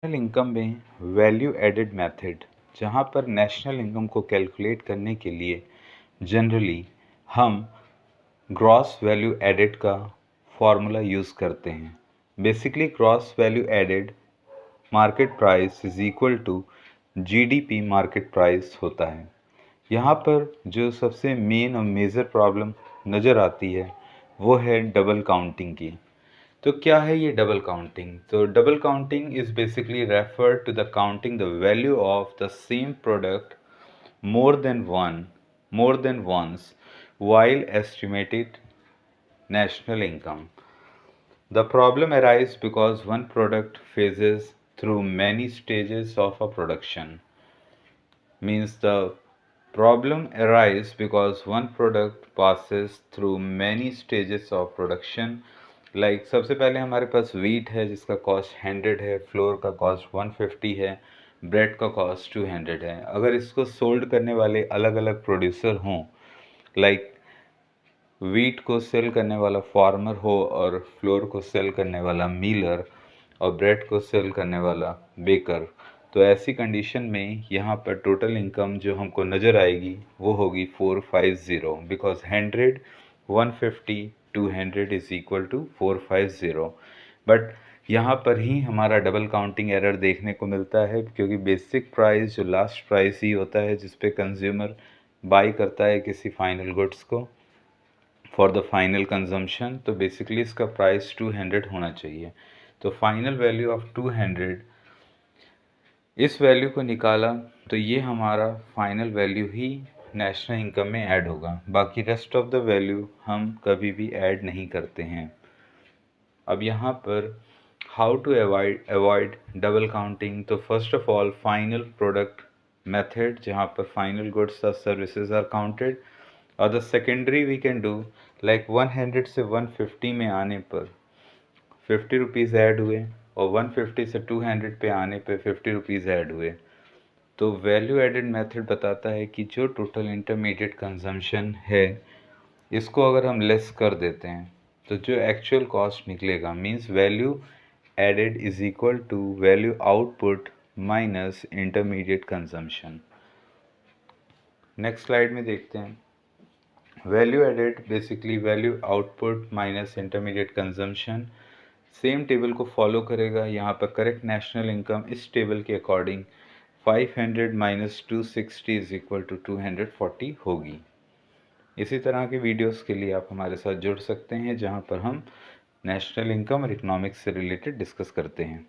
National income में value added method, जहाँ पर नेशनल इनकम को कैलकुलेट करने के लिए जनरली हम ग्रॉस वैल्यू एडेड का फॉर्मूला यूज़ करते हैं। Basically gross value added market price is equal to GDP market price होता है। यहाँ पर जो सबसे मेन और मेजर प्रॉब्लम नज़र आती है वो है डबल काउंटिंग की। तो क्या है ये डबल काउंटिंग? तो double counting is basically refer to the counting the value of the same product more than once while estimated national income. The problem arises because one product phases through many stages of a production. Means the problem arises because one product passes through many stages of production. Like सबसे पहले हमारे पास wheat है जिसका cost 100 है, floor का cost 150 है, bread का cost 200 है। अगर इसको सोल्ड करने वाले अलग अलग प्रोड्यूसर हों, लाइक वीट को सेल करने वाला फार्मर हो और फ्लोर को सेल करने वाला मिलर और ब्रेड को सेल करने वाला बेकर, तो ऐसी कंडीशन में यहाँ पर टोटल इनकम जो हमको नज़र आएगी वो होगी 450, because 100, 150, 200 is equal to 450। But यहाँ पर ही हमारा डबल काउंटिंग एरर देखने को मिलता है, क्योंकि बेसिक प्राइस जो लास्ट प्राइस ही होता है जिस पे कंज्यूमर बाई करता है किसी फाइनल गुड्स को फॉर द फाइनल कंजम्पशन, तो बेसिकली इसका प्राइस 200 होना चाहिए। तो फाइनल वैल्यू ऑफ 200, इस वैल्यू को निकाला तो ये हमारा फाइनल वैल्यू ही नेशनल इनकम में ऐड होगा। बाकी रेस्ट ऑफ द वैल्यू हम कभी भी ऐड नहीं करते हैं। अब यहाँ पर how to avoid double counting, तो first of all final product method, जहाँ पर फाइनल गुड्स और सर्विसेज आर काउंटेड, और the secondary we can do like 100 से 150 में आने पर 50 रुपीज़ ऐड हुए और 150 से 200 पे आने पे 50 रुपीज़ ऐड हुए। तो वैल्यू एडेड मेथड बताता है कि जो टोटल इंटरमीडिएट कंजम्पशन है इसको अगर हम लेस कर देते हैं तो जो एक्चुअल कॉस्ट निकलेगा means value added is equal to value output minus intermediate consumption. Next slide में देखते हैं। Value added basically value output minus intermediate consumption same table को फॉलो करेगा। यहाँ पर करेक्ट नेशनल इनकम इस टेबल के according 500 minus 260 is equal to 240 होगी। इसी तरह के वीडियोस के लिए आप हमारे साथ जुड़ सकते हैं जहाँ पर हम नेशनल इनकम और इकोनॉमिक्स से रिलेटेड डिस्कस करते हैं।